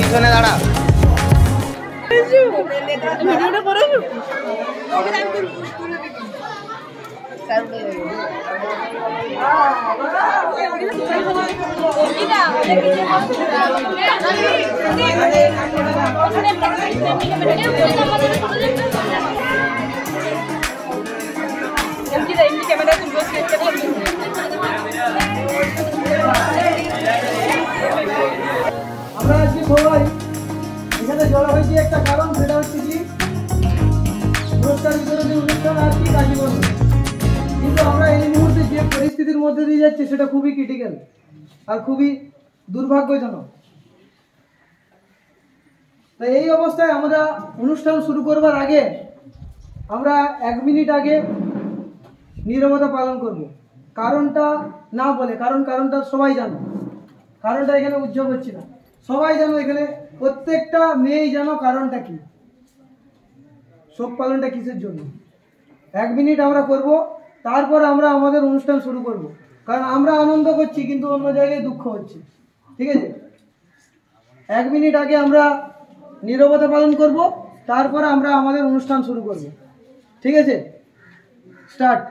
পিছনে দাঁড়া। আমরা আজকে সবাই এখানে জড়ো হয়েছি একটা কারণ, সেটা হচ্ছে কি পুরস্কার বিতরণী অনুষ্ঠান আর কি কাজী বন্ধু। কিন্তু আমরা এই মুহূর্তে যে পরিস্থিতির মধ্যে দিয়ে যাচ্ছি সেটা খুবই ক্রিটিক্যাল আর খুবই দুর্ভাগ্যজনক। তো এই অবস্থায় আমরা অনুষ্ঠান শুরু করবার আগে আমরা 1 মিনিট আগে নীরবতা পালন করব। কারণটা না বলে, কারণটা সবাই জানো, কারণটা এখানে উজ্জ্বল হচ্ছে না, সবাই জানো, এখানে প্রত্যেকটা মেয়েই জানো কারণটা কি, শোক পালনটা কিসের জন্য। 1 মিনিট আমরা করব, তারপর আমরা আমাদের অনুষ্ঠান শুরু করব। কারণ আমরা আনন্দ করছি কিন্তু অন্য জায়গায় দুঃখ হচ্ছে, ঠিক আছে? 1 মিনিট আগে আমরা নীরবতা পালন করব, তারপরে আমরা আমাদের অনুষ্ঠান শুরু করব, ঠিক আছে? স্টার্ট।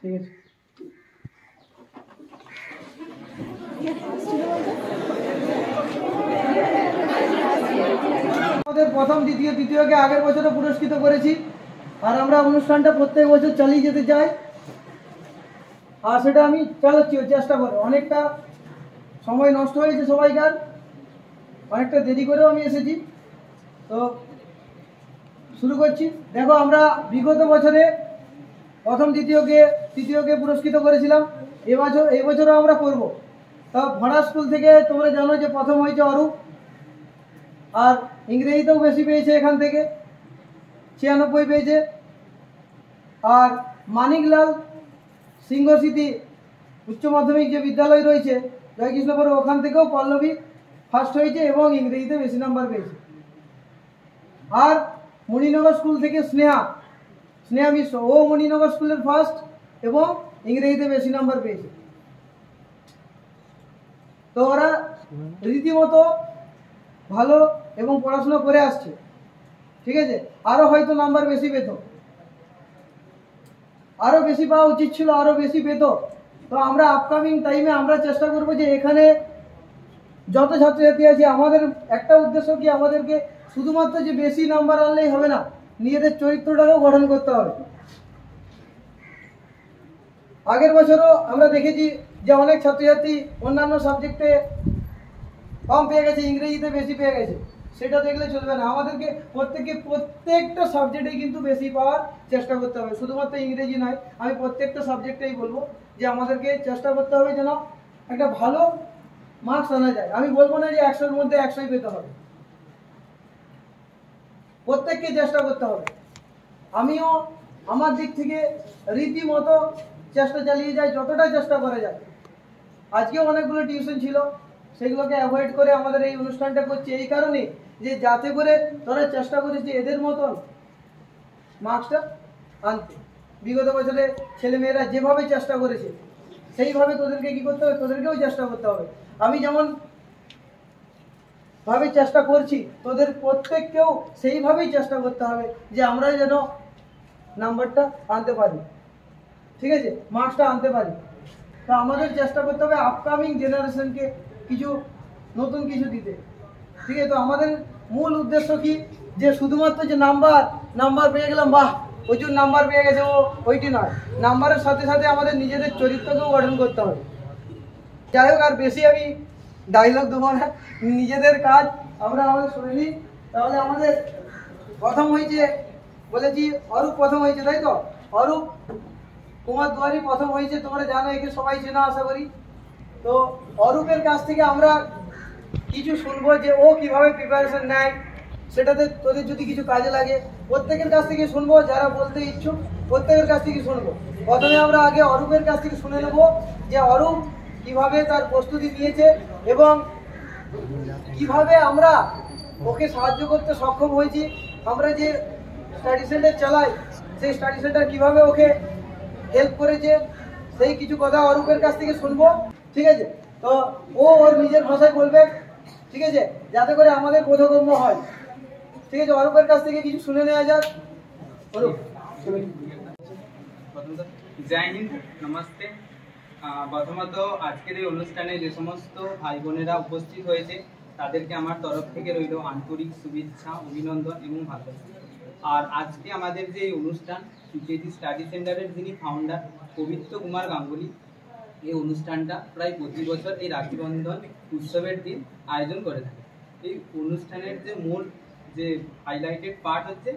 ঠিক আছে, আমাদের প্রথম তৃতীয়কে আগের বছরে পুরস্কৃত করেছি, আর আমরা অনুষ্ঠানটা প্রত্যেক বছর চালিয়ে যেতে চাই, আর সেটা আমি চালাচ্ছি, চেষ্টা করে। অনেকটা সময় নষ্ট হয়েছে সবাইকার, অনেকটা দেরি করেও আমি এসেছি, তো শুরু করছি। দেখো, আমরা বিগত বছরে প্রথম তৃতীয়কে পুরস্কৃত করেছিলাম, এই বছরও আমরা করব। তা ভাড়া স্কুল থেকে তোমরা জানো যে প্রথম হয়েছে অরূপ, আর ইংরেজিতেও বেশি পেয়েছে, এখান থেকে 96 পেয়েছে। আর মানিকলাল সিংহ স্মৃতি উচ্চ মাধ্যমিক যে বিদ্যালয় রয়েছে জয়কৃষ্ণপুরে, ওখান থেকেও পল্লবী ফার্স্ট হয়েছে এবং ইংরেজিতে বেশি নাম্বার পেয়েছে। আর মণিনগর স্কুল থেকে স্নেহা মিশ্র, ও মণিনগর স্কুলের ফার্স্ট এবং ইংরেজিতে বেশি নাম্বার পেয়েছে। তো ওরা রীতিমতো ভালো এবং পড়াশোনা করে আসছে, ঠিক আছে? আরো হয়তো নাম্বার বেশি পেত, আরো বেশি পাওয়া উচিত ছিল, আরো বেশি পেত। তো আমরা আপকামিং টাইমে আমরা চেষ্টা করব যে এখানে যত ছাত্রছাত্রী আছে, আমাদের একটা উদ্দেশ্য কি, আমাদেরকে শুধুমাত্র যে বেশি নাম্বার আনলেই হবে না, নিজেদের চরিত্রটাকেও গঠন করতে হবে। আগের বছরও আমরা দেখেছি যে অনেক ছাত্রছাত্রী অন্যান্য সাবজেক্টে কম পেয়ে গেছে, ইংরেজিতে বেশি পেয়ে গেছে, সেটা দেখলে চলবে না। আমাদেরকে প্রত্যেকটা সাবজেক্টেই কিন্তু বেশি পাওয়ার চেষ্টা করতে হবে, শুধুমাত্র ইংরেজি নয়। আমি প্রত্যেকটা সাবজেক্টেই বলবো যে আমাদেরকে চেষ্টা করতে হবে যেন একটা ভালো মার্কস আনা যায়। আমি বলবো না যে 100-র মধ্যে 100ই পেতে হবে, প্রত্যেককে চেষ্টা করতে হবে। আমিও আমার দিক থেকে রীতিমতো চেষ্টা চালিয়ে যাই, যতটা চেষ্টা করা যায়। আজকেও অনেকগুলো টিউশন ছিল, সেগুলোকে অ্যাভয়েড করে আমাদের এই অনুষ্ঠানটা করছি, এই কারণে যে যাতে করে তোরা চেষ্টা করেছে এদের মতন মার্কসটা আনতে। বিগত বছরে ছেলেমেয়েরা যেভাবে চেষ্টা করেছে সেইভাবে তোদেরকে কি করতে হবে, তোদেরকেও চেষ্টা করতে হবে। আমি যেমন ভাবে চেষ্টা করছি, তোদের প্রত্যেককেও সেইভাবেই চেষ্টা করতে হবে যে আমরা যেন নাম্বারটা আনতে পারি, ঠিক আছে, মার্কসটা আনতে পারি। তো আমাদের চেষ্টা করতে হবে আপকামিং জেনারেশনকে কিছু নতুন কিছু দিতে, ঠিক আছে। তো আমাদের মূল উদ্দেশ্য কি, যে শুধুমাত্র যে নাম্বার পেয়ে গেলাম, বাহ প্রচুর নাম্বার পেয়ে গেছে ও, ওইটি নয়। নাম্বারের সাথে সাথে আমাদের নিজেদের চরিত্রকেও গঠন করতে হবে। যাই হোক, আর বেশি আমি ডায়লগ দেবো না, নিজেদের কাজ আমরা আমাদের শুনে নিই। তাহলে আমাদের প্রথম হয়েছে, বলেছি অরূপ প্রথম হয়েছে, তাই তো? অরূপ কুমার দুয়ারি প্রথম হয়েছে, তোমরা জানো, একে সবাই চেনা আশা করি। তো অরূপের কাছ থেকে আমরা কিছু শুনবো যে ও কিভাবে প্রিপারেশন নেয়, সেটাতে তোদের যদি কিছু কাজে লাগে প্রত্যেকের কাছ থেকে শুনবো, যারা বলতে ইচ্ছুক প্রত্যেকের কাছ থেকে শুনবো। প্রথমে আমরা আগে অরূপের কাছ থেকে শুনে নেব যে অরূপ কিভাবে তার প্রস্তুতি নিয়েছে এবং কিভাবে আমরা ওকে সাহায্য করতে সক্ষম হয়েছি। আমরা যে স্টাডি সেন্টার চালাই, সেই স্টাডি সেন্টার কিভাবে ওকে হেল্প করেছে, সেই কিছু কথা অরূপের কাছ থেকে শুনবো, ঠিক আছে। তো ও ওর নিজের ভাষায় বলবে, ঠিক আছে, যাতে করে আমাদের বোধগম্য হয়, ঠিক আছে। অরূপের কাছ থেকে কিছু শুনে নেওয়া যাক। অরূপ। জয় হিন্দ, নমস্তে। প্রথমত আজকের এই অনুষ্ঠানে যে সমস্ত ভাই বোনেরা উপস্থিত হয়েছে তাদেরকে আমার তরফ থেকে রইল আন্তরিক শুভেচ্ছা, অভিনন্দন এবং ভালোবাসা। আর আজকে আমাদের যে অনুষ্ঠান, পিকেজি স্টাডি সেন্টারের যিনি ফাউন্ডার পবিত্র কুমার গাঙ্গুলি, এই অনুষ্ঠানটা প্রায় প্রতি বছর এই রাখি বন্ধন উৎসবের দিন আয়োজন করে থাকে। এই অনুষ্ঠানের যে মূল যে হাইলাইটেড পার্ট হচ্ছে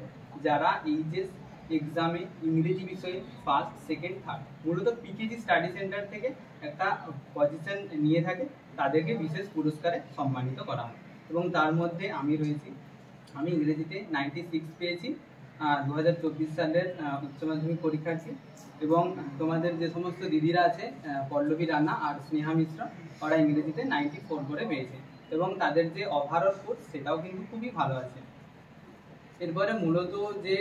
যারা এইচএস এক্সামে ইংরেজি বিষয়ে ফার্স্ট, সেকেন্ড, থার্ড মূলত পিকেজি স্টাডি সেন্টার থেকে একটা পজিশন নিয়ে থাকে, তাদেরকে বিশেষ পুরস্কারে সম্মানিত করা হয়। এবং তার মধ্যে আমি রয়েছি। আমি ইংরেজিতে 96 পেয়েছি 2024 সালের উচ্চ মাধ্যমিক পরীক্ষার্থী। এবং তোমাদের যে সমস্ত দিদিরা আছে, পল্লবী রানা আর স্নেহা মিশ্র, ওরা ইংরেজিতে 94 করে পেয়েছে এবং তাদের যে ওভারঅল কোর্স সেটাও কিন্তু খুবই ভালো আছে। এরপরে মূলত যে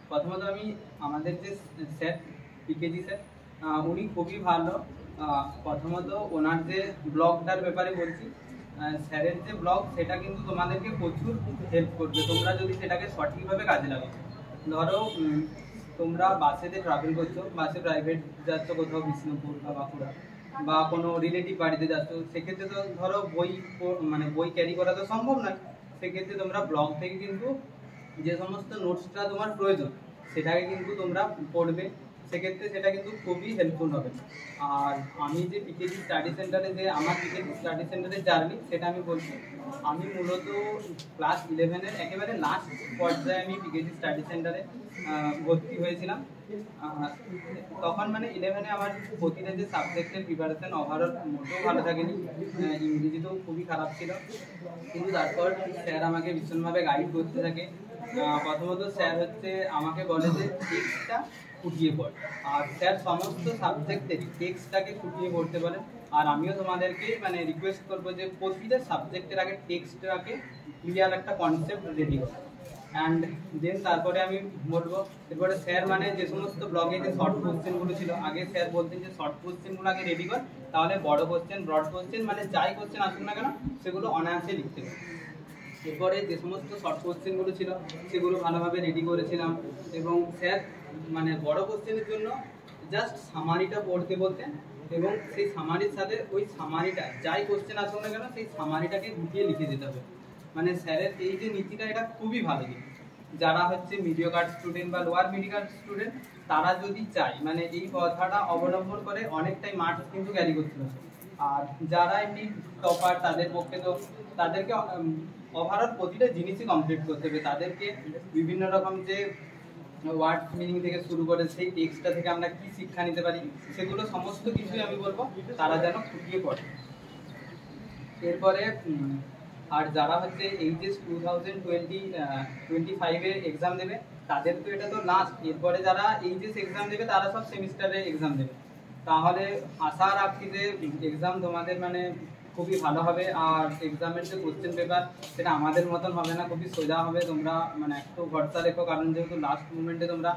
প্রথমত আমি আমাদের যে স্যার, পিকেজি স্যার, উনি খুবই ভালো। প্রথমত ওনার যে ব্লগটার ব্যাপারে বলছি, স্যারের যে ব্লগ সেটা কিন্তু তোমাদেরকে প্রচুর হেল্প করবে তোমরা যদি সেটাকে সঠিকভাবে কাজে লাগাও। ধরো তোমরা বাসেতে ট্রাভেল করছো, বাসে প্রাইভেট যাচ্ছ কোথাও বিষ্ণুপুর বা বাঁকুড়া, বা কোনো রিলেটিভ বাড়িতে যাচ্ছ, সেক্ষেত্রে তো ধরো বই ক্যারি করা তো সম্ভব নয়। সেক্ষেত্রে তোমরা ব্লগ থেকে কিন্তু যে সমস্ত নোটসটা তোমার প্রয়োজন সেটাকে কিন্তু তোমরা পড়বে, সেক্ষেত্রে সেটা কিন্তু খুবই হেল্পফুল হবে। আর আমি যে পিকেজি স্টাডি সেন্টারে যে আমার পিকেজি স্টাডি সেন্টারের জার্নি সেটা আমি বলছি। আমি মূলত ক্লাস 11-এর একেবারে লাস্ট পর্যায়ে আমি পিকেজি স্টাডি সেন্টারে ভর্তি হয়েছিলাম। তখন মানে 11-এ আমার প্রতিটা যে সাবজেক্টের প্রিপারেশন ওভারঅল মোটেও ভালো থাকেনি, ইংরেজিতেও খুবই খারাপ ছিল। কিন্তু তারপর স্যার আমাকে ভীষণভাবে গাইড করতে থাকে। প্রথমত স্যার আমাকে বলে যে টেক্সটটা ফুটিয়ে পড়, আর স্যার সমস্ত সাবজেক্টের টেক্সটটাকে ফুটিয়ে পড়তে বলেন। আর আমিও তোমাদেরকে রিকোয়েস্ট করবো যে প্রতিটা সাবজেক্টের আগে টেক্সটটাকে ক্লিয়ার একটা কনসেপ্ট রেডি করো। অ্যান্ড দেন তারপরে আমি বলবো, এরপরে স্যার যে সমস্ত ব্লগে যে শর্ট কোশ্চেনগুলো ছিল, আগে স্যার বলতেন যে শর্ট কোশ্চেনগুলো আগে রেডি কর, তাহলে বড় কোশ্চেন, ব্রড কোশ্চেন যাই কোশ্চেন আসুক না কেন সেগুলো অনায়াসে লিখতে পারে। এরপরে যে সমস্ত শর্ট কোশ্চেনগুলো ছিল সেগুলো ভালোভাবে রেডি করেছিলাম। এবং স্যার বড় কোশ্চেনের জন্য জাস্ট সামারিটা পড়তে বলতেন, এবং সেই সামারির সাথে ওই সামারিটা যাই কোশ্চেন আসুক না কেন সেই সামারিটাকে গুটিয়ে লিখে দিতে হবে। স্যারের এই যে নীতিটা, এটা খুবই ভালো জিনিস। যারা মিডিওকার স্টুডেন্ট বা লোয়ার মিডিওকার স্টুডেন্ট, তারা যদি চায় এই কথাটা অবলম্বন করে অনেকটাই মার্কস কিন্তু ক্যারি করতে হবে। আর যারা এমনি টপার, তাদের পক্ষে তো তাদেরকে ওভারঅল প্রতিটা জিনিসই কমপ্লিট করতে হবে। তাদেরকে বিভিন্ন রকম যে ওয়ার্ড মিনিং থেকে শুরু করে সেই টেক্সটটা থেকে আমরা কি শিক্ষা নিতে পারি, সেগুলো সমস্ত কিছুই আমি বলবো তারা যেন ফুটিয়ে পড়ে। এরপরে আর যারা এইচএস 2025-এ এক্সাম দেবে, তাদের তো এটা তো লাস্ট। এরপরে যারা এইচএস এক্সাম দেবে তারা সব সেমিস্টারে এক্সাম দেবে। তাহলে আশা রাখছি যে এক্সাম তোমাদের খুবই ভালো হবে। আর এক্সামের যে কোশ্চেন পেপার সেটা আমাদের মতন হবে না, খুবই সোজা হবে। তোমরা একটু ভরসা রেখো, কারণ যেহেতু লাস্ট মুমেন্টে তোমরা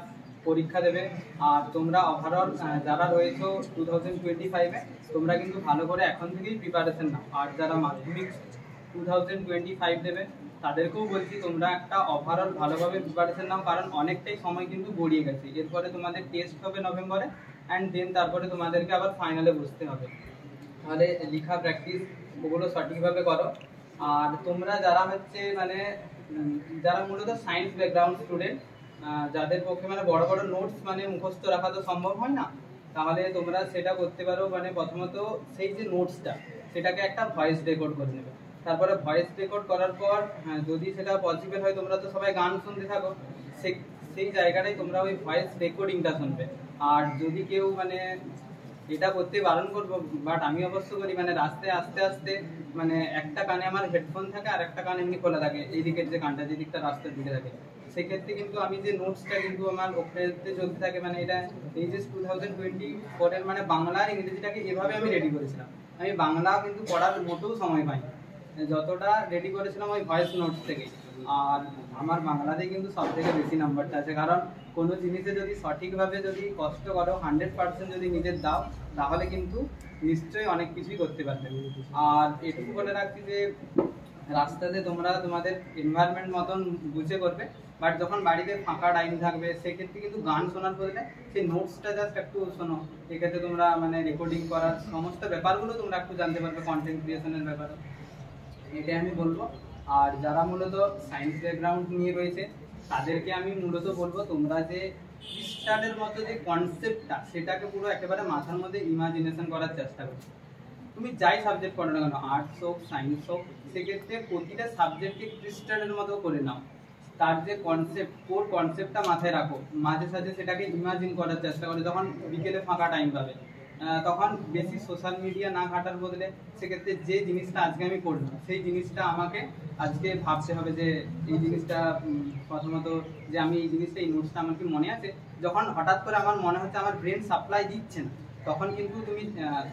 পরীক্ষা দেবে। আর তোমরা ওভারঅল যারা রয়েছো 2025-এ, তোমরা কিন্তু ভালো করে এখন থেকেই প্রিপারেশন নাও। আর যারা মাধ্যমিক 2025 দেবে তাদেরকেও বলছি তোমরা একটা ওভারঅল ভালোভাবে প্রিপারেশন নাও, কারণ অনেকটাই সময় কিন্তু গড়িয়ে গেছে। এরপরে তোমাদের টেস্ট হবে নভেম্বরে, অ্যান্ড দেন তারপরে তোমাদেরকে আবার ফাইনালে বসতে হবে। তাহলে লেখা প্র্যাকটিস ওগুলো সঠিকভাবে করো। আর তোমরা যারা হচ্ছে মানে যারা মূলত সায়েন্স ব্যাকগ্রাউন্ড স্টুডেন্ট, যাদের পক্ষে মানে বড় বড় নোটস মানে মুখস্থ রাখা তো সম্ভব হয় না, তাহলে তোমরা সেটা করতে পারো। মানে প্রথমত সেই যে নোটসটা সেটাকে একটা ভয়েস রেকর্ড করে নেবে। তারপরে ভয়েস রেকর্ড করার পর যদি সেটা পসিবল হয়, তোমরা তো সবাই গান শুনতে থাকো, সেই জায়গাটায় তোমরা ওই ভয়েস রেকর্ডিংটা শুনবে। আর যদি কেউ মানে এটা করতে বারণ করবো, বাট আমি অবশ্য করি, মানে রাস্তায় আস্তে আস্তে মানে একটা কানে আমার হেডফোন থাকে আর একটা কান এমনি খোলা থাকে, এই দিকের যে কানটা যে দিকটা রাস্তার দিকে থাকে, সেক্ষেত্রে কিন্তু আমি যে নোটসটা কিন্তু আমার ওপরেতে চলতে থাকে। মানে এটা এইচএস 2024 এর মানে বাংলা আর ইংরেজিটাকে এভাবে আমি রেডি করেছিলাম। আমি বাংলা কিন্তু পড়ার মোটেও সময় পাইনি, যতটা রেডি করেছিলাম ওই ভয়েস নোটস থেকে। আর আমার বাংলাতে কিন্তু সব থেকে বেশি নাম্বারটা আছে, কারণ কোনো জিনিসে যদি সঠিকভাবে যদি কষ্ট করো, 100% যদি নিজের দাও, তাহলে কিন্তু নিশ্চয়ই অনেক কিছুই করতে পারবে। আর এটুকু বলে রাখছি যে রাস্তাতে তোমরা তোমাদের এনভায়রনমেন্ট মতন বুঝে করবে, বাট যখন বাড়িতে ফাঁকা টাইম থাকবে সেক্ষেত্রে কিন্তু গান শোনার বদলে সেই নোটসটা জাস্ট একটু শোনো। এক্ষেত্রে তোমরা মানে রেকর্ডিং করার সমস্ত ব্যাপারগুলো তোমরা একটু জানতে পারবে, কন্টেন্ট ক্রিয়েশনের ব্যাপারে, এটাই আমি বলবো। আর যারা মূলত সায়েন্স ব্যাকগ্রাউন্ড নিয়ে রয়েছে তাদেরকে আমি মূলত বলবো, তোমরা যে ক্রিস্টালের মতো যে কনসেপ্টটা সেটাকে পুরো একেবারে মাথার মধ্যে ইমাজিনেশন করার চেষ্টা করো। তুমি যাই সাবজেক্ট পড়ো না কেন, আর্টস হোক সায়েন্স হোক, সেক্ষেত্রে প্রতিটা সাবজেক্টকে ক্রিস্টালের মতো করে নাও। তার যে কনসেপ্ট, কোর কনসেপ্টটা মাথায় রাখো, মাঝে সাঝে সেটাকে ইমাজিন করার চেষ্টা করো। যখন বিকেলে ফাঁকা টাইম পাবে তখন বেশি সোশ্যাল মিডিয়া না ঘাটার বদলে সেক্ষেত্রে যে জিনিসটা আজকে আমি করলাম সেই জিনিসটা আমাকে আজকে ভাবতে হবে যে এই জিনিসটা প্রথমত যে আমি এই জিনিসটা, এই নোটসটা আমার কি মনে আছে। যখন হঠাৎ করে আমার মনে হচ্ছে আমার ব্রেন সাপ্লাই দিচ্ছে না, তখন কিন্তু তুমি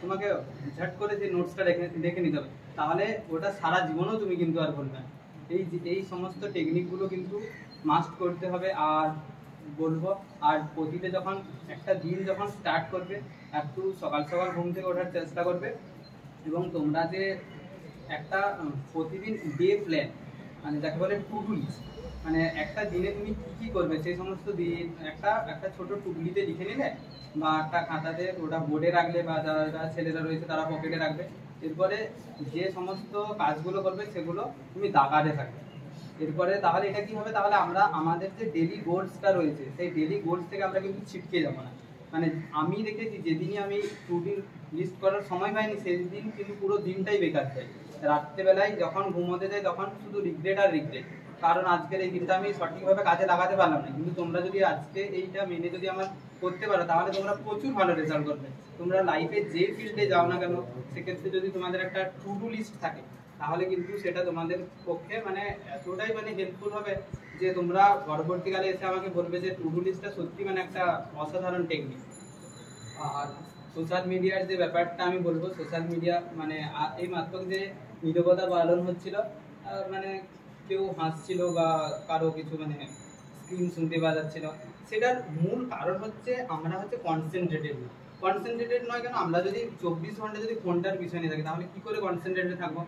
তোমাকে ঝট করে যে নোটসটা দেখে নিতে হবে, তাহলে ওটা সারা জীবনও তুমি কিন্তু আর বলবে না। এই সমস্ত টেকনিকগুলো কিন্তু মাস্ট করতে হবে। আর বলবো, আর প্রতিটা যখন একটা দিন যখন স্টার্ট করবে, একটু সকাল সকাল ঘুম থেকে ওঠার চেষ্টা করবে। এবং তোমরা যে একটা প্রতিদিন ডে প্ল্যান, মানে যাকে বলে টু ডু লিস্ট, মানে একটা দিনে তুমি কি কি করবে সেই সমস্ত দিন একটা ছোট টুকলিতে লিখে নিলে, বা একটা খাতাতে ওটা বোর্ডে রাখলে, বা যারা ছেলেরা রয়েছে তারা পকেটে রাখবে। এরপরে যে সমস্ত কাজগুলো করবে সেগুলো তুমি দাগাতে থাকবে। এরপরে তাহলে এটা কি হবে, তাহলে আমরা আমাদের যে ডেলি গোলসটা রয়েছে সেই ডেলি গোলস থেকে আমরা কিন্তু ছিটকে যাবো না। মানে আমি দেখেছি যেদিনই আমি টু ডু লিস্ট করার সময় পাইনি সেই দিন কিন্তু পুরো দিনটাই বেকার যায়। রাত্রেবেলায় যখন ঘুমোতে যাই তখন শুধু রিগ্রেট আর রিগ্রেট, কারণ আজকের এই দিনটা আমি সঠিকভাবে কাজে লাগাতে পারলাম না। কিন্তু তোমরা যদি আজকে এইটা মেনে যদি আমার করতে পারো, তাহলে তোমরা প্রচুর ভালো রেজাল্ট করবে। তোমরা লাইফে যে ফিল্ডে যাও না কেন, সেক্ষেত্রে যদি তোমাদের একটা টু ডু লিস্ট থাকে, তাহলে কিন্তু সেটা তোমাদের পক্ষে মানে এতটাই মানে হেল্পফুল হবে যে তোমরা পরবর্তীকালে এসে আমাকে বলবে যে টু ডু লিস্টটা সত্যি মানে একটা অসাধারণ টেকনিক। আর সোশ্যাল মিডিয়ার যে ব্যাপারটা আমি বলবো, সোশ্যাল মিডিয়া মানে এই মাত্র যে নিরবতা পালন হচ্ছিল, মানে কেউ হাসছিল বা কারো কিছু মানে স্ক্রিন শুনতে পাওয়া যাচ্ছিল, সেটার মূল কারণ হচ্ছে আমরা হচ্ছে কনসেন্ট্রেটেড নয় কেন, আমরা যদি 24 ঘন্টা যদি ফোনটার পিছনে থাকি তাহলে কি করে কনসেন্ট্রেটেড থাকবো।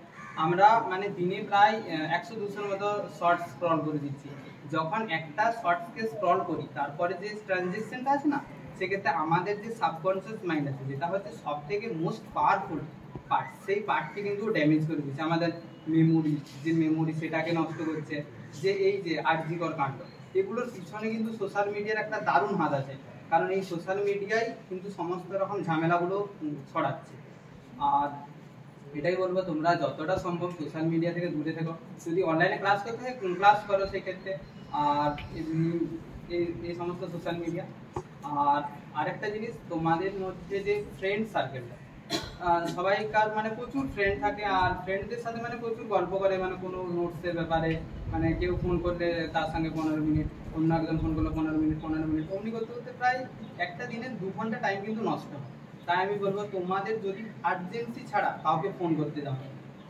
আমরা মানে দিনে প্রায় 100-200 মতো শর্টস স্ক্রল করে দিচ্ছি। যখন একটা শর্টসকে স্ক্রল করি তারপরে যে ট্রানজেকশনটা আছে না, সেক্ষেত্রে আমাদের যে সাবকনসিয়াস মাইন্ড আছে, যেটা হচ্ছে সব থেকে মোস্ট পাওয়ারফুল পার্ট, সেই পার্টকে কিন্তু ড্যামেজ করে দিচ্ছে। আমাদের মেমোরি সেটাকে নষ্ট করছে। যে এই যে আরজিকর কাণ্ড, এগুলোর পিছনে কিন্তু সোশ্যাল মিডিয়ার একটা দারুণ হাত আছে, কারণ এই সোশ্যাল মিডিয়ায় কিন্তু সমস্ত রকম ঝামেলাগুলো ছড়াচ্ছে। আর এটাই বলবো, তোমরা যতটা সম্ভব সোশ্যাল মিডিয়া থেকে দূরে থেকো। যদি অনলাইনে ক্লাস করতে হয় ক্লাস করো সেক্ষেত্রে, আর এই সমস্ত সোশ্যাল মিডিয়া। আর আরেকটা জিনিস, তোমাদের মধ্যে যে ফ্রেন্ড সার্কেলটা, সবাইকার মানে প্রচুর ফ্রেন্ড থাকে, আর ফ্রেন্ডদের সাথে মানে প্রচুর গল্প করে, মানে কোনো নোটসের ব্যাপারে, মানে কেউ ফোন করলে তার সঙ্গে 15 মিনিট, অন্য একজন ফোন করলো 15 মিনিট অমনি করতে করতে প্রায় একটা দিনের 2 ঘন্টা টাইম কিন্তু নষ্ট হয়। তাই আমি বলবো, তোমাদের যদি আর্জেন্সি ছাড়া কাউকে ফোন করতে যাও,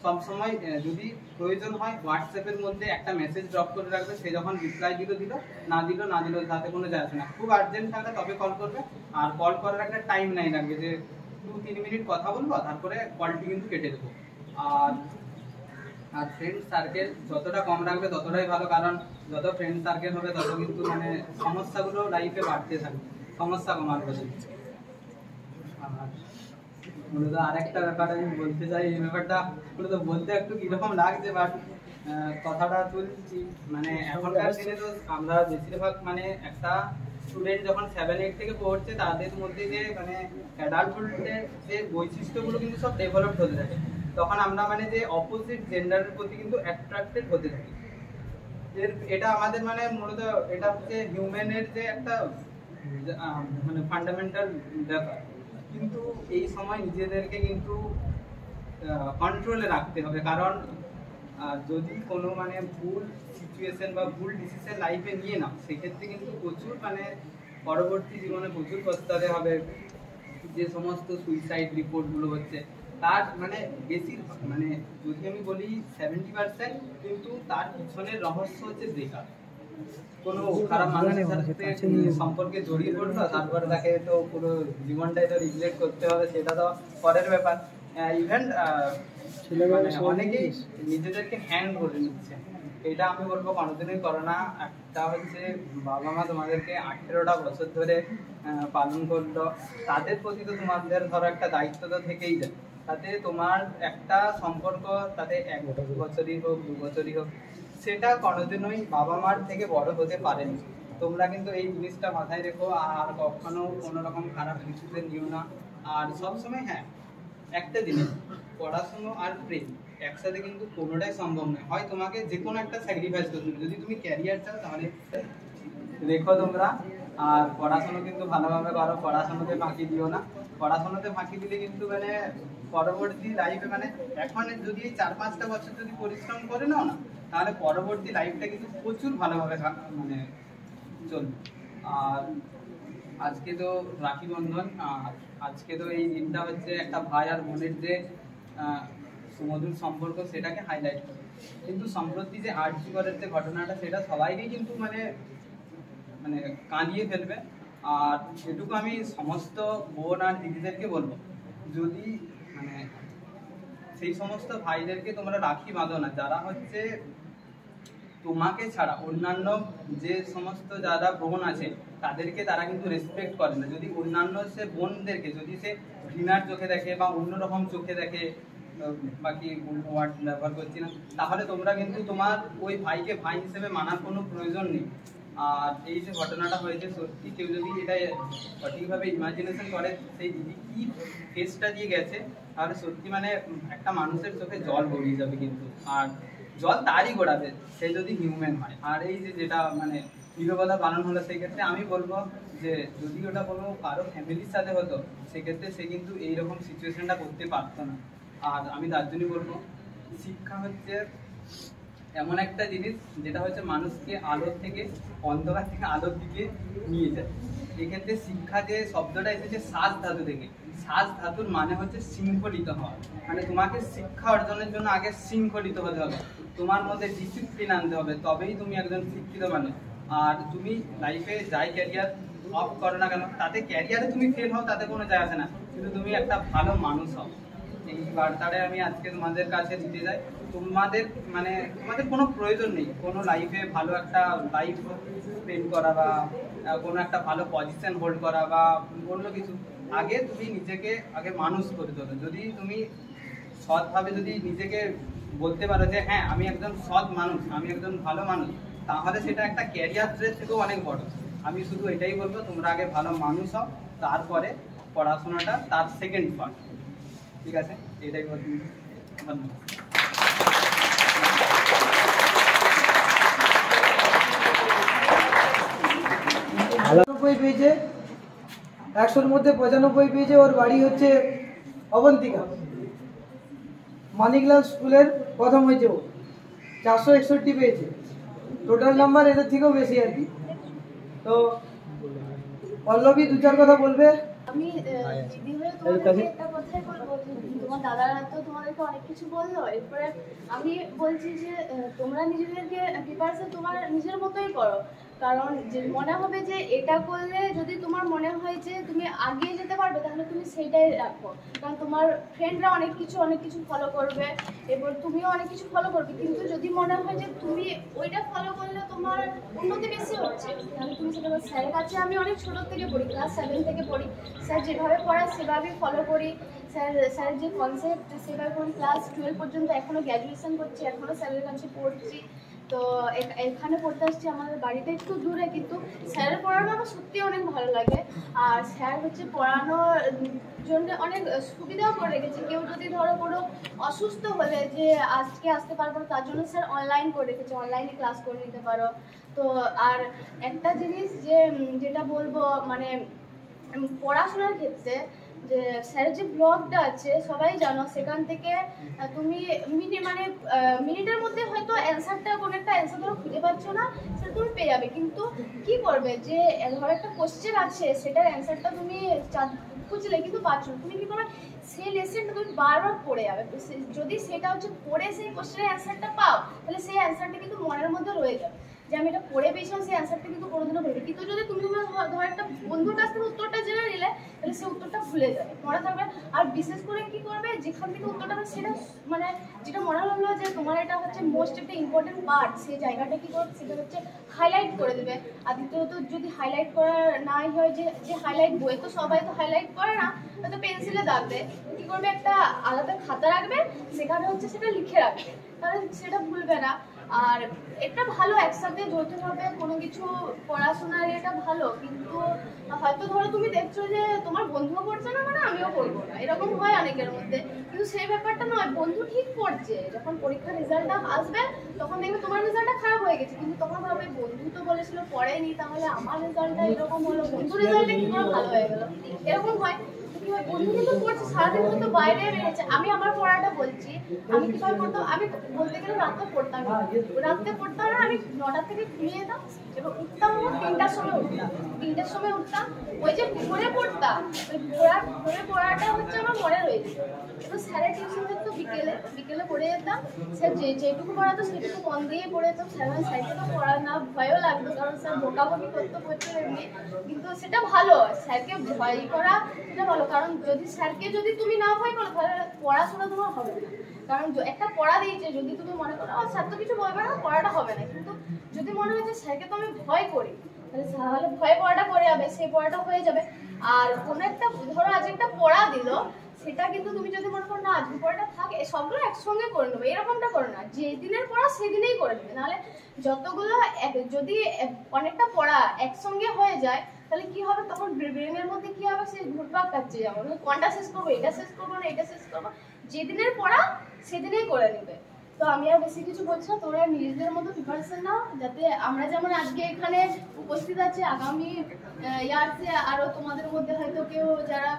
সবসময় যদি প্রয়োজন হয় হোয়াটসঅ্যাপের মধ্যে একটা মেসেজ ড্রপ করে রাখবে, সে যখন রিপ্লাই দিল না দিল তাতে কোনো যায় আসে না। খুব আর্জেন্ট থাকলে তবে কল করবে, আর কল করার একটা টাইম নাই রাখবে যে 2-3 মিনিট কথা বলবো, তারপরে কলটি কিন্তু কেটে দেবো। আর আর ফ্রেন্ড সার্কেল যতটা কম রাখবে ততটাই ভালো, কারণ যত ফ্রেন্ড সার্কেল হবে তত কিন্তু মানে সমস্যাগুলো লাইফে বাড়তে থাকবে, সমস্যা কমার বলে। আর মূলত আরেকটা ব্যাপার আমি বলতে চাই, এই ব্যাপারটা মূলত বলতে একটু কিরকম লাগছে, বাট কথাটা তুলছি। মানে এখনকার দিনে তো আমরা বেশিরভাগ মানে একটা স্টুডেন্ট যখন 7-8 থেকে পড়ছে তাদের মধ্যে যে মানে অ্যাডাল্টহুডের যে বৈশিষ্ট্যগুলো কিন্তু সব ডেভেলপড হতে থাকে, তখন আমরা মানে যে অপোজিট জেন্ডারের প্রতি কিন্তু অ্যাট্রাক্টেড হতে থাকি। এটা আমাদের মানে মূলত এটা হচ্ছে হিউম্যানের যে একটা মানে ফান্ডামেন্টাল ব্যাপার, কিন্তু এই সময় নিজেদেরকে কিন্তু কন্ট্রোলে রাখতে হবে, কারণ যদি কোনো মানে ভুল সিচুয়েশন বা ভুল ডিসিশন লাইফে নিয়ে নাও সেক্ষেত্রে কিন্তু প্রচুর মানে পরবর্তী জীবনে প্রচুর পস্তাতে হবে। যে সমস্ত সুইসাইড রিপোর্টগুলো হচ্ছে তার মানে বেশিরভাগ মানে যদি আমি বলি 70%, কিন্তু তার পিছনের রহস্য হচ্ছে ব্রেকআপ। কোনো খারাপ মানুষের সাথে সম্পর্কে জড়িয়ে পড়লো, তারপরে তাকে তো পুরো জীবনটাই তো রিগ্রেট করতে হবে, সেটা তো পরের ব্যাপার। ইভেন মানে অনেকেই নিজেদেরকে হ্যাং করে নিচ্ছে, এটা আমি বলবো কোনোদিনই করো না। একটা হচ্ছে বাবা মা তোমাদেরকে 18টা বছর ধরে পালন করলো, তাদের প্রতি তো তোমাদের ধরো একটা দায়িত্ব তো থেকেই যায়। তাতে তোমার একটা সম্পর্ক তাতে 1 বছরই হোক 2 বছরই হোক, সেটা কোনোদিনই বাবা মার থেকে বড় হতে পারেনি। তোমরা কিন্তু এই জিনিসটা মাথায় রেখো, আর কখনো কোনো রকম খারাপ কিছুতে নিও না। আর সবসময় হ্যাঁ, একটা জিনিস, পড়াশুনো আর প্রেম একসাথে কিন্তু কোনোটাই সম্ভব নয়। হয় তোমাকে যে কোনো একটা স্যাক্রিফাইস করতে হবে, যদি তুমি ক্যারিয়ার চাও তাহলে রেখো তোমরা। আর পড়াশোনা কিন্তু ভালোভাবে করো, পড়াশোনাতে ফাঁকি দিও না। পড়াশোনাতে ফাঁকি দিলে কিন্তু মানে পরবর্তী লাইফে মানে এখন যদি 4-5টা বছর যদি পরিশ্রম করে নাও না, তাহলে পরবর্তী লাইফটা কিন্তু প্রচুর ভালোভাবে মানে চলবে। আর আজকে তো রাখি বন্ধন, আর আজকে তো এই দিনটা হচ্ছে একটা ভাই আর বোনের যে সুমধুর সম্পর্ক সেটাকে হাইলাইট করে। কিন্তু সম্প্রতি যে আরজি করের যে ঘটনাটা, সেটা সবাইকেই কিন্তু মানে মানে কাঁদিয়ে ফেলবে। আর এটুকু আমি সমস্ত বোন আর দিদিদেরকে বলবো, যদি মানে সেই সমস্ত ভাইদেরকে তোমরা রাখি বাঁধো না যারা হচ্ছে তোমাকে ছাড়া অন্যান্য যে সমস্ত যারা বোন আছে তাদেরকে তারা কিন্তু রেসপেক্ট করে না। যদি অন্যান্য সে বোনদেরকে যদি সে ঘৃণার চোখে দেখে বা অন্যরকম চোখে দেখে, বাকি ওয়ার্ড ব্যবহার করছি না, তাহলে তোমরা কিন্তু তোমার ওই ভাইকে ভাই হিসেবে মানার কোনো প্রয়োজন নেই। আর এই যে ঘটনাটা হয়েছে, সত্যি কেউ যদি এটা সঠিকভাবে ইমাজিনেশন করে সেই দিদি কি ফেসটা দিয়ে গেছে, তাহলে সত্যি মানে একটা মানুষের চোখে জল গড়িয়ে যাবে কিন্তু। আর জল তারই গড়াবে সে যদি হিউম্যান হয়। আর এই যে যেটা মানে নীরবতা পালন হলো, সেক্ষেত্রে আমি বলবো যে যদি ওটা কোনো কারো ফ্যামিলির সাথে হতো সেক্ষেত্রে সে কিন্তু এইরকম সিচুয়েশনটা করতে পারতো না। আর আমি তার জন্যই বলবো, শিক্ষা হচ্ছে এমন একটা জিনিস যেটা হচ্ছে মানুষকে আলোর থেকে অন্ধকার থেকে আলোর দিকে নিয়ে যায়। এক্ষেত্রে শিক্ষা যে শব্দটা এসেছে সাজ ধাতু থেকে। সাজ ধাতুর মানে হচ্ছে শৃঙ্খলিত হওয়া, মানে তোমাকে শিক্ষা অর্জনের জন্য আগে শৃঙ্খলিত হতে হবে, তোমার মধ্যে ডিসিপ্লিন আনতে হবে, তবেই তুমি একজন শিক্ষিত মানুষ। আর তুমি লাইফে যাই ক্যারিয়ার অফ করো না কেন, তাতে ক্যারিয়ারে তুমি ফেল হও তাতে কোনো যায় আসে না, কিন্তু তুমি একটা ভালো মানুষ হও। এই বার্তাটা আমি আজকে তোমাদের কাছে দিতে যাই। তোমাদের মানে তোমাদের কোনো প্রয়োজন নেই কোনো লাইফে ভালো একটা লাইফ স্পেন্ড করা বা কোনো একটা ভালো পজিশন হোল্ড করা বা অন্য কিছু। আগে তুমি নিজেকে আগে মানুষ করে তোলো। যদি তুমি সৎভাবে যদি নিজেকে বলতে পারো যে হ্যাঁ আমি একজন সৎ মানুষ, আমি একজন ভালো মানুষ, তাহলে সেটা একটা ক্যারিয়ার ট্রেস থেকেও অনেক বড়। আমি শুধু এটাই বলবো, তোমরা আগে ভালো মানুষ হও, তারপরে পড়াশোনাটা তার সেকেন্ড পার্ট। ঠিক আছে, এটাই বলছি। ধন্যবাদ। 95 পেয়েছে, 100-র মধ্যে 95 পেয়েছে। ওর বাড়ি হচ্ছে অবন্তিকা, মানিকলাল স্কুলের প্রথম হয়েছে ও, 461 পেয়েছে। টোটাল নাম্বার এদের থেকেও বেশি আর কি। তো পল্লবী 2-4 কথা বলবে। আমি দিদি হয়ে তোমাদেরকে একটা কথাই বলবো, তোমার দাদারা তো তোমাদেরকে অনেক কিছু বললো, এরপরে আমি বলছি যে তোমরা নিজেদেরকে প্রিপারেশন তোমার নিজের মতোই করো, কারণ যে মনে হবে যে এটা করলে যদি তোমার মনে হয় যে তুমি আগিয়ে যেতে পারবে, তাহলে তুমি সেইটাই রাখো। কারণ তোমার ফ্রেন্ডরা অনেক কিছু ফলো করবে, এবার তুমিও অনেক কিছু ফলো করবে, কিন্তু যদি মনে হয় যে তুমি ওইটা ফলো করলে তোমার উন্নতি বেশি হচ্ছে, তাহলে তুমি সেটা স্যারের কাছে, আমি অনেক ছোটো থেকে পড়ি, ক্লাস 7 থেকে পড়ি, স্যার যেভাবে পড়ায় সেভাবেই ফলো করি। স্যারের যে কনসেপ্ট সেভাবে আমি ক্লাস 12 পর্যন্ত, এখনও গ্র্যাজুয়েশন করছি, এখনও স্যারের কাছে পড়ছি। তো এখানে পড়তে আসছি, আমাদের বাড়িতে একটু দূরে, কিন্তু স্যারের পড়ানো আমার সত্যি অনেক ভালো লাগে। আর স্যার হচ্ছে পড়ানোর জন্য অনেক সুবিধাও করে রেখেছে। কেউ যদি ধরো কোনো অসুস্থ হলে যে আজকে আসতে পারবো না, তার জন্য স্যার অনলাইন করে রেখেছে, অনলাইনে ক্লাস করে নিতে পারো। তো আর একটা জিনিস যেটা বলবো, মানে পড়াশোনার ক্ষেত্রে যে স্যারের যে ব্লগটা আছে সবাই জানো, সেখান থেকে তুমি মিনিটের মধ্যে হয়তো অ্যান্সারটা, কোনো একটা অ্যান্সার ধরো খুঁজে পাচ্ছ না, সেটা তুমি পেয়ে যাবে। কিন্তু কি করবে, যে ধরো একটা কোশ্চেন আছে, সেটার অ্যান্সারটা তুমি খুঁজলে কিন্তু পাচ্ছ না, তুমি কি করবে, সেই লেসনটা তুমি বারবার পড়ে যাবে। যদি সেটা হচ্ছে পড়ে সেই কোশ্চেনের অ্যান্সারটা পাও, তাহলে সেই অ্যান্সারটা কিন্তু মনের মধ্যে রয়ে যাবে, যে আমি এটা পড়ে পেয়েছিলাম, সেই অ্যান্সারটা কিন্তু কোনোদিনও ভুলবে। কিন্তু যদি তুমি ধরো একটা বন্ধুর কাছ থেকে উত্তরটা জেনে নিলে, তাহলে সেই উত্তরটা ভুলে যাবে, মনে থাকবে। আর বিশেষ করে কি করবে, যেখান থেকে উত্তরটা সেটা মানে যেটা মনে হলো যে তোমার এটা হচ্ছে মোস্ট একটা ইম্পর্টেন্ট পার্ট, সেই জায়গাটা কি করবে, সেটা হচ্ছে হাইলাইট করে দেবে। আর দ্বিতীয়ত যদি হাইলাইট করা নাই হয়, যে হাইলাইট বই তো সবাই তো হাইলাইট করে না, হয়তো পেন্সিলে দাগবে, কি করবে, একটা আলাদা খাতা রাখবে, সেখানে হচ্ছে সেটা লিখে রাখবে, তাহলে সেটা ভুলবে না। আর এটা ভালো, একসাথে যৌথভাবে কোনো কিছু পড়াশোনার এটা ভালো। কিন্তু হয়তো ধরো তুমি দেখছো যে তোমার বন্ধুও পড়ছে না, মানে আমিও পড়বো না, এরকম হয় অনেকের মধ্যে। কিন্তু সেই ব্যাপারটা নয়, বন্ধু ঠিক পড়ছে, যখন পরীক্ষার রেজাল্টটা আসবে তখন দেখবে তোমার রেজাল্টটা খারাপ হয়ে গেছে, কিন্তু তখন ভাবে বন্ধু তো বলেছিল পড়েনি, তাহলে আমার রেজাল্টটা এরকম হলো, বন্ধু রেজাল্টটা কি করে ভালো হয়ে গেল, এরকম হয়। বন্ধু কিন্তু পড়ছে, সারাদিন কিন্তু বাইরে বেরিয়েছে। আমি আমার পড়াটা বলছি, আমি কিভাবে পড়তাম, আমি বলতে গেলে রাতে পড়তাম না, আমি 9টা থেকে ঘুমিয়ে যেতাম, এবং উঠতাম 3টার সময় উঠতাম, 3টার সময় উঠতাম, ওই যে ভোরে পড়তাম, ওই ভোরে পড়াটা হচ্ছে আমার মনে রয়েছে। তো স্যারের টিউশন থাকতো বিকেলে পড়ে যেতাম, স্যার যেটুকু পড়াতো সেটুকু মন দিয়ে পড়ে যেতাম। স্যারকে তো পড়া না ভয়ও লাগতো, কারণ স্যার বকাবকি করতো প্রচুর এমনি, কিন্তু সেটা ভালো, স্যারকে ভয় করা সেটা ভালো। কারণ যদি তুমি না ভয় করো, তাহলে পড়াশোনা তোমার হবে না। কারণ একটা পড়া দিয়েছে, যদি তুমি মনে করো স্যার তো কিছু বলবে না, পড়াটা হবে না, কিন্তু যদি মনে হয় যে স্যারকে তো আমি ভয় করি, তাহলে ভয় পড়াটা করে যাবে, সেই পড়াটা হয়ে যাবে। আর কোনো একটা ধরো আজ একটা পড়া দিল, সেটা কিন্তু তুমি যদি মনে করো না আজকে পড়াটা থাকে, সবগুলো একসঙ্গে করে নেবে, এরকমটা করো না, যে দিনের পড়া সেদিনেই করে নেবে। নাহলে যতগুলো যদি অনেকটা পড়া একসঙ্গে হয়ে যায়, তাহলে কি হবে, তখন ব্রেনের মধ্যে কি হবে, সে ঘুরপাক কাটছে যাবে, কোনটা শেষ করবো, এটা শেষ করবো না এটা শেষ করবো, যেদিনের পড়া সেদিনেই করে নেবে। তো আমি আর বেশি কিছু বলছি না, তোমরা নিজেদের মতো প্রিপারেশন নাও, যাতে আমরা যেমন আজকে এখানে উপস্থিত আছি, আগামী ইয়ার্সে আরো তোমাদের মধ্যে হয়তো কেউ যারা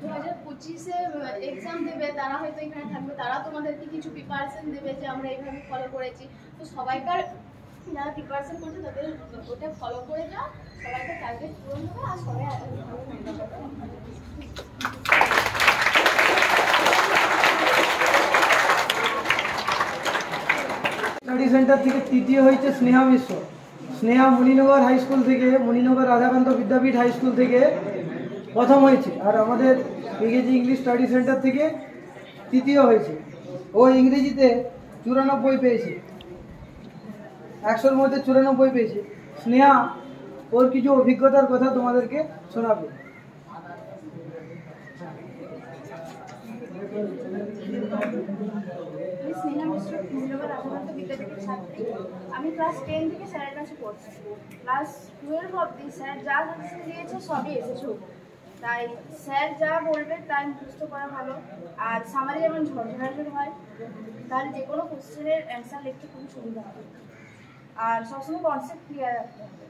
2025-এ এক্সাম দেবে, তারা হয়তো এখানে থাকবে, তারা তোমাদেরকে কিছু প্রিপারেশন দেবে যে আমরা এইভাবে ফলো করেছি। তো সবাইকার যারা প্রিপারেশন করছে তাদের ওটা ফলো করে যাও, সবাইকে টার্গেট পূরণ হবে, আর সবাই ভালো নাম্বার পাবে। স্টাডি সেন্টার থেকে তৃতীয় হয়েছে স্নেহা মিশ্র। স্নেহা মণিনগর হাই স্কুল থেকে, মণিনগর রাধাকান্ত বিদ্যাপীঠ হাই স্কুল থেকে প্রথম হয়েছে, আর আমাদের বিকেজি ইংলিশ স্টাডি সেন্টার থেকে তৃতীয় হয়েছে। ও ইংরেজিতে 94 পেয়েছে, 100-র মধ্যে 94 পেয়েছে। স্নেহা ওর কিছু অভিজ্ঞতার কথা তোমাদেরকে শোনাবে। আমি স্নেহা মিশ্র, মণিনগর রাধাকান্ত বিদ্যাপীঠের ছাত্রী। আমি ক্লাস 10 থেকে স্যারের কাছে পড়ছি, ক্লাস 12 অবধি স্যার যা সাজেশন দিয়েছে সবই এসেছে, তাই স্যার যা বলবে তাই মুখস্থ করা ভালো। আর সামারি যেমন ঝরঝরাঝর হয়, তাহলে যে কোনো কোশ্চেনের অ্যান্সার লিখতে খুবই সুবিধা হবে। আর সবসময় কনসেপ্ট ক্লিয়ার রাখতে হবে,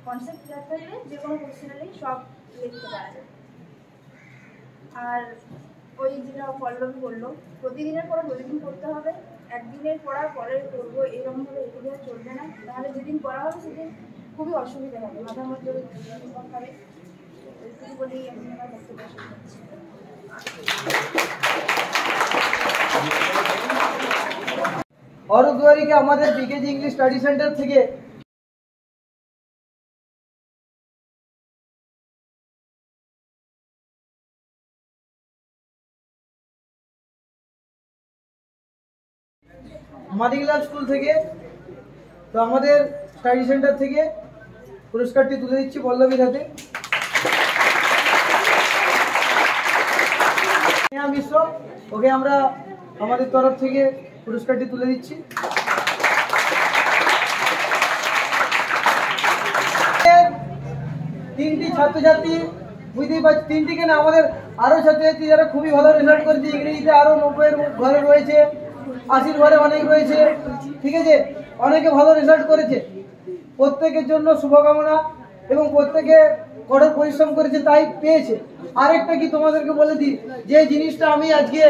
কনসেপ্ট ক্লিয়ার থাকলে যে কোনো কোশ্চেনেরই সব লিখতে পারা যায়। আর ওই যেটা পল্লবী বললো, প্রতিদিনের পড়া প্রতিদিন করতে হবে, একদিনের পড়া পরে করবো এরকমভাবে এগুলো চলবে না, তাহলে যেদিন পড়া হবে সেদিন খুবই অসুবিধা হবে, মাথার মধ্যে হবে। এইটুকু বলেই আমি আমার বক্তব্য শেষ করছি। অরূপ দুয়ারিকে আমাদের বিকেজি ইংলিশ স্টাডি সেন্টার থেকে মাদিকলাল স্কুল থেকে। তো আমাদের স্টাডি সেন্টার থেকে পুরস্কারটি তুলে দিচ্ছি পল্লবীর হাতে। স্নেহা মিশ্র, ওকে আমরা আমাদের তরফ থেকে পুরস্কারটি তুলে দিচ্ছি। তিনটি ছাত্রছাত্রী, বুঝতেই পারছি তিনটিকে না, আমাদের আরও ছাত্রছাত্রী যারা খুবই ভালো রেজাল্ট করেছে, ইংরেজিতে আরও 90-এর ঘরে রয়েছে, 80-র ঘরে অনেক রয়েছে, ঠিক আছে, অনেকে ভালো রেজাল্ট করেছে। প্রত্যেকের জন্য শুভকামনা, এবং প্রত্যেকে কঠোর পরিশ্রম করেছে তাই পেয়েছে। আরেকটা কি তোমাদেরকে বলে দিই, যে জিনিসটা আমি আজকে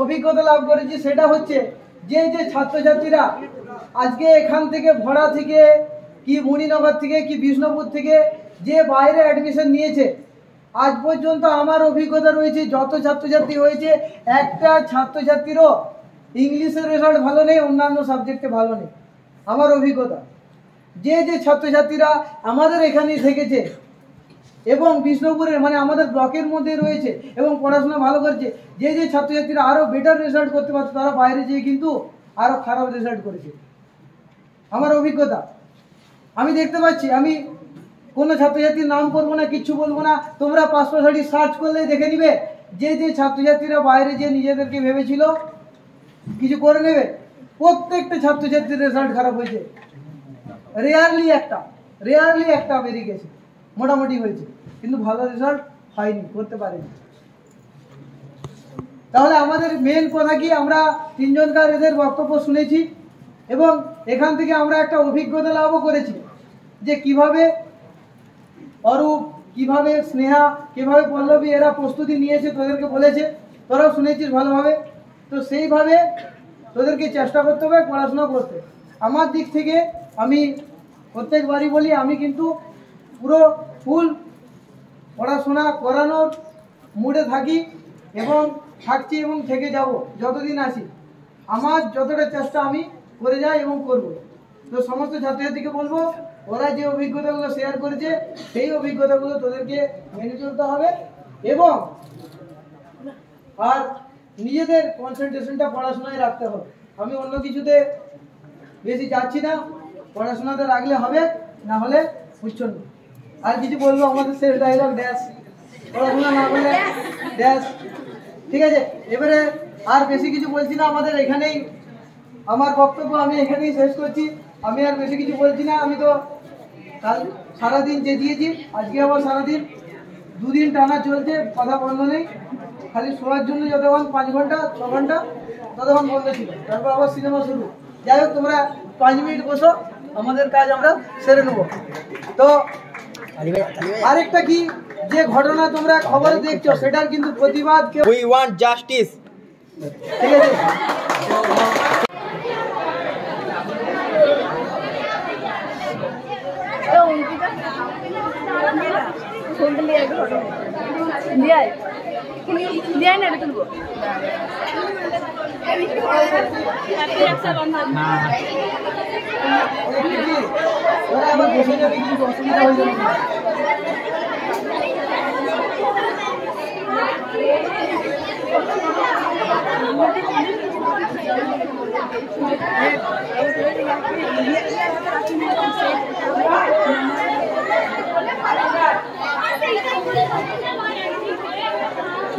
অভিজ্ঞতা লাভ করেছি সেটা হচ্ছে যে ছাত্রছাত্রীরা আজকে এখান থেকে ভরা থেকে কি মুনিনগর থেকে কি বিষ্ণুপুর থেকে যে বাইরে অ্যাডমিশন নিয়েছে, আজ পর্যন্ত আমার অভিজ্ঞতা রয়েছে যত ছাত্রছাত্রী হয়েছে, একটা ছাত্রছাত্রীরও ইংলিশের রেজাল্ট ভালো নেই, অন্যান্য সাবজেক্টে ভালো নেই। আমার অভিজ্ঞতা যে ছাত্রছাত্রীরা আমাদের এখানেই থেকেছে এবং বিষ্ণুপুরের মানে আমাদের ব্লকের মধ্যে রয়েছে এবং পড়াশোনা ভালো করছে, যে ছাত্রছাত্রীরা আরও বেটার রেজাল্ট করতে পারছে, তারা বাইরে যেয়ে কিন্তু আরও খারাপ রেজাল্ট করেছে। আমার অভিজ্ঞতা আমি দেখতে পাচ্ছি। আমি কোনো ছাত্রছাত্রীর নাম করবো না, কিচ্ছু বলবো না, তোমরা 560 সার্চ করলেই দেখে নিবে যে ছাত্রছাত্রীরা বাইরে যে নিজেদেরকে ভেবেছিল কিছু করে নেবে, প্রত্যেকটা ছাত্রছাত্রীর রেজাল্ট খারাপ হয়েছে। রেয়ারলি একটা বেরিয়ে গেছে, মোটামুটি হয়েছে, কিন্তু ভালো রেজাল্ট হয়নি, করতে পারেনি। তাহলে আমাদের মেন কথা কি, আমরা তিনজনকার এদের বক্তব্য শুনেছি এবং এখান থেকে আমরা একটা অভিজ্ঞতা লাভও করেছি যে কিভাবে অরূপ, কিভাবে স্নেহা, কিভাবে পল্লবী এরা প্রস্তুতি নিয়েছে, তোদেরকে বলেছে, তোরাও শুনেছিস ভালোভাবে। তো সেইভাবে তোদেরকে চেষ্টা করতে হবে পড়াশোনা করতে। আমার দিক থেকে আমি প্রত্যেকবারই বলি, আমি কিন্তু পুরো ফুল পড়াশোনা করানোর মুডে থাকি এবং থাকছি এবং থেকে যাব যতদিন আসি। আমার যতটা চেষ্টা আমি করে যাই এবং করব। তো সমস্ত ছাত্রছাত্রীকে বলবো, ওরা যে অভিজ্ঞতাগুলো শেয়ার করেছে সেই অভিজ্ঞতাগুলো তোদেরকে মেনে চলতে হবে এবং আর নিজেদের কনসেন্ট্রেশনটা পড়াশোনায় রাখতে হবে। আমি অন্য কিছুতে বেশি যাচ্ছি না, পড়াশোনাতে রাখলে হবে, না হলে বুঝছো না। আর কিছু বলবো, আমাদের শেষ ডায়লগ ড্যাশ, পড়াশোনা না করলে ড্যাশ, ঠিক আছে। এবারে আর বেশি কিছু বলছি না, আমাদের এখানেই আমার বক্তব্য আমি এখানেই শেষ করছি। আমি আর বেশি কিছু বলছি না। আমি তো কাল সারাদিন চেঁচিয়েছি, আজকে আবার সারাদিন 2 দিন টানা চলছে, কথা বন্ধ নেই, খালি শোয়ার জন্য যতক্ষণ 5 ঘন্টা 6 ঘন্টা ততক্ষণ বন্ধ ছিল, তারপর আবার সিনেমা শুরু। যাই হোক, তোমরা 5 মিনিট বসো, আমাদের কাজ আমরা সেরে নেব। তো আরেকটা কি, যে ঘটনা তোমরা খবরে দেখছো সেটার কিন্তু প্রতিবাদ, উই ওয়ান্ট জাস্টিস, ঠিক আছে। ওরা আবার বসে যাবে, কিছু অসুবিধা হয়ে যাবে না।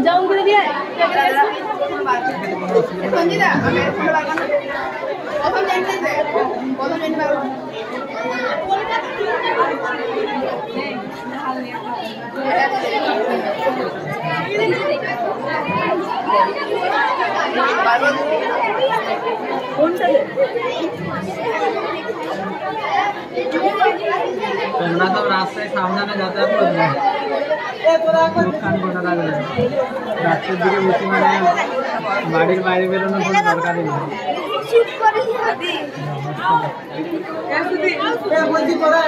जाऊन করে দিয়ে সঞ্জিতা আমি ফটো লাগানো প্রথম জানতে পারবো কোনটা তোমরা তো রাস্তায় সামনে যাতায়াত করবে, গোটা লাগবে, রাস্তার দিকে বেশি মানে বাড়ির বাইরে বেরোনোর কোনো দরকারই নেই। বলছি তোরা